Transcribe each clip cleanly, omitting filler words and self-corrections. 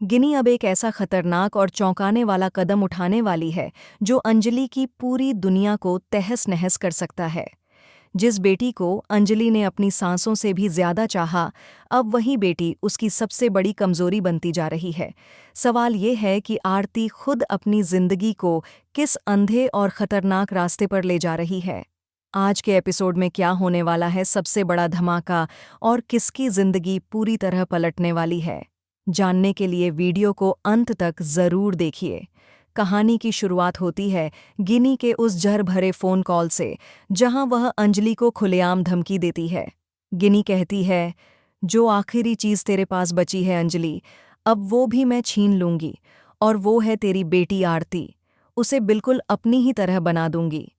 गिनी अब एक ऐसा खतरनाक और चौंकाने वाला कदम उठाने वाली है जो अंजलि की पूरी दुनिया को तहस-नहस कर सकता है। जिस बेटी को अंजलि ने अपनी सांसों से भी ज्यादा चाहा, अब वही बेटी उसकी सबसे बड़ी कमजोरी बनती जा रही है। सवाल ये है कि आरती खुद अपनी जिंदगी को किस अंधे और खतरनाक रास्ते पर ले जा रही है। आज के एपिसोड में क्या होने वाला है सबसे बड़ा धमाका और किसकी जिंदगी पूरी तरह पलटने वाली है, जानने के लिए वीडियो को अंत तक जरूर देखिए। कहानी की शुरुआत होती है गिनी के उस जहर भरे फोन कॉल से, जहां वह अंजलि को खुलेआम धमकी देती है। गिनी कहती है, जो आखिरी चीज तेरे पास बची है अंजलि, अब वो भी मैं छीन लूंगी, और वो है तेरी बेटी आरती। उसे बिल्कुल अपनी ही तरह बना दूंगी।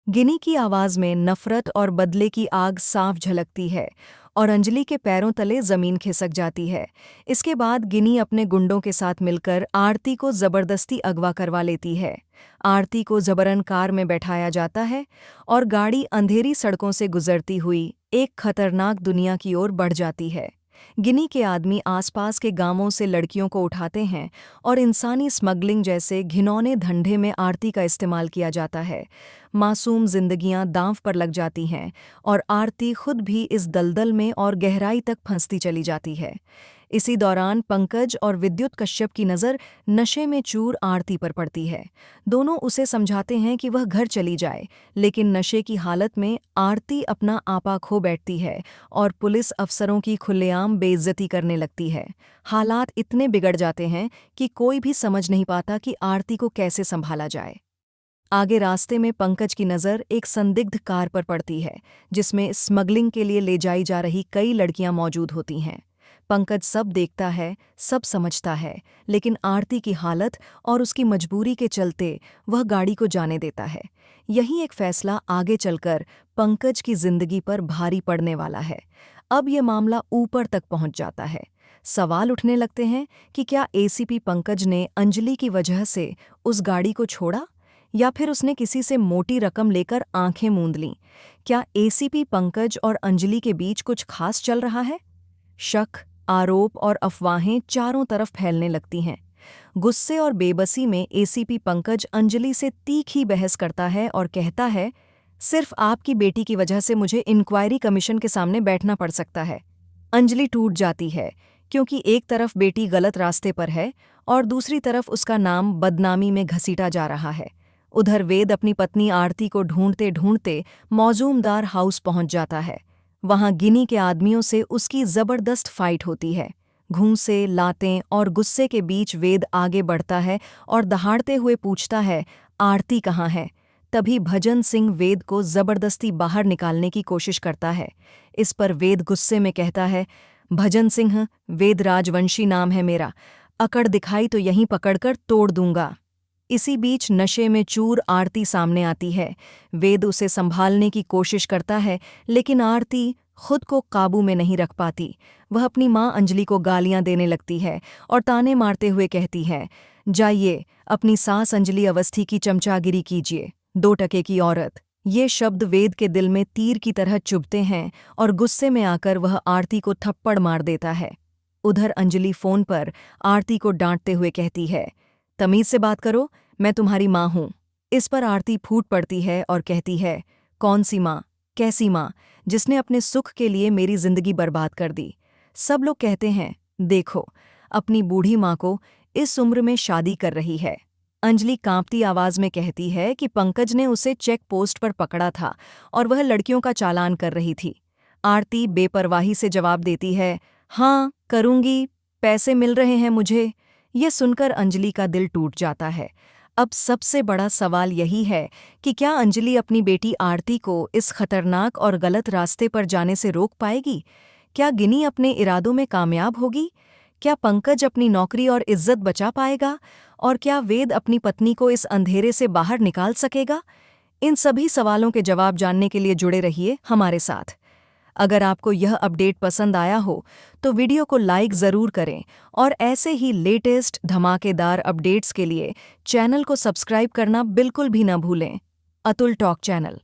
गिनी की आवाज में नफरत और बदले की आग साफ झलकती है और अंजलि के पैरों तले जमीन खिसक जाती है। इसके बाद गिनी अपने गुंडों के साथ मिलकर आरती को जबरदस्ती अगवा करवा लेती है। आरती को जबरन कार में बैठाया जाता है और गाड़ी अंधेरी सड़कों से गुजरती हुई एक खतरनाक दुनिया की ओर बढ़ जाती है। गिनी के आदमी आसपास के गांवों से लड़कियों को उठाते हैं और इंसानी स्मगलिंग जैसे घिनौने धंधे में आरती का इस्तेमाल किया जाता है। मासूम जिंदगियां दांव पर लग जाती हैं और आरती खुद भी इस दलदल में और गहराई तक फंसती चली जाती है। इसी दौरान पंकज और विद्युत कश्यप की नज़र नशे में चूर आरती पर पड़ती है। दोनों उसे समझाते हैं कि वह घर चली जाए, लेकिन नशे की हालत में आरती अपना आपा खो बैठती है और पुलिस अफसरों की खुलेआम बेइज्जती करने लगती है। हालात इतने बिगड़ जाते हैं कि कोई भी समझ नहीं पाता कि आरती को कैसे संभाला जाए। आगे रास्ते में पंकज की नज़र एक संदिग्ध कार पर पड़ती है, जिसमें स्मगलिंग के लिए ले जाई जा रही कई लड़कियां मौजूद होती हैं। पंकज सब देखता है, सब समझता है, लेकिन आरती की हालत और उसकी मजबूरी के चलते वह गाड़ी को जाने देता है। यही एक फैसला आगे चलकर पंकज की जिंदगी पर भारी पड़ने वाला है। अब यह मामला ऊपर तक पहुंच जाता है। सवाल उठने लगते हैं कि क्या एसीपी पंकज ने अंजलि की वजह से उस गाड़ी को छोड़ा, या फिर उसने किसी से मोटी रकम लेकर आंखें मूंद लीं। क्या एसीपी पंकज और अंजलि के बीच कुछ खास चल रहा है? शक, आरोप और अफवाहें चारों तरफ फैलने लगती हैं। गुस्से और बेबसी में एसीपी पंकज अंजलि से तीखी बहस करता है और कहता है, सिर्फ आपकी बेटी की वजह से मुझे इंक्वायरी कमीशन के सामने बैठना पड़ सकता है। अंजलि टूट जाती है, क्योंकि एक तरफ बेटी गलत रास्ते पर है और दूसरी तरफ उसका नाम बदनामी में घसीटा जा रहा है। उधर वेद अपनी पत्नी आरती को ढूंढते ढूंढते मौजूमदार हाउस पहुंच जाता है। वहां गिनी के आदमियों से उसकी जबरदस्त फाइट होती है। घूंसे, लातें और गुस्से के बीच वेद आगे बढ़ता है और दहाड़ते हुए पूछता है, आरती कहाँ है? तभी भजन सिंह वेद को जबरदस्ती बाहर निकालने की कोशिश करता है। इस पर वेद गुस्से में कहता है, भजन सिंह, वेद राजवंशी नाम है मेरा, अकड़ दिखाई तो यहीं पकड़कर तोड़ दूंगा। इसी बीच नशे में चूर आरती सामने आती है। वेद उसे संभालने की कोशिश करता है, लेकिन आरती खुद को काबू में नहीं रख पाती। वह अपनी मां अंजलि को गालियां देने लगती है और ताने मारते हुए कहती है, जाइए अपनी सास अंजलि अवस्थी की चमचागिरी कीजिए, 2 टके की औरत। ये शब्द वेद के दिल में तीर की तरह चुभते हैं और गुस्से में आकर वह आरती को थप्पड़ मार देता है। उधर अंजलि फोन पर आरती को डांटते हुए कहती है, तमीज से बात करो, मैं तुम्हारी माँ हूँ। इस पर आरती फूट पड़ती है और कहती है, कौन सी माँ, कैसी माँ, जिसने अपने सुख के लिए मेरी जिंदगी बर्बाद कर दी। सब लोग कहते हैं, देखो अपनी बूढ़ी माँ को, इस उम्र में शादी कर रही है। अंजलि कांपती आवाज में कहती है कि पंकज ने उसे चेक पोस्ट पर पकड़ा था और वह लड़कियों का चालान कर रही थी। आरती बेपरवाही से जवाब देती है, हाँ करूंगी, पैसे मिल रहे हैं मुझे। यह सुनकर अंजलि का दिल टूट जाता है। अब सबसे बड़ा सवाल यही है कि क्या अंजलि अपनी बेटी आरती को इस खतरनाक और गलत रास्ते पर जाने से रोक पाएगी? क्या गिनी अपने इरादों में कामयाब होगी? क्या पंकज अपनी नौकरी और इज्जत बचा पाएगा? और क्या वेद अपनी पत्नी को इस अंधेरे से बाहर निकाल सकेगा? इन सभी सवालों के जवाब जानने के लिए जुड़े रहिए हमारे साथ। अगर आपको यह अपडेट पसंद आया हो तो वीडियो को लाइक ज़रूर करें और ऐसे ही लेटेस्ट धमाकेदार अपडेट्स के लिए चैनल को सब्सक्राइब करना बिल्कुल भी न भूलें। Atul talk channel.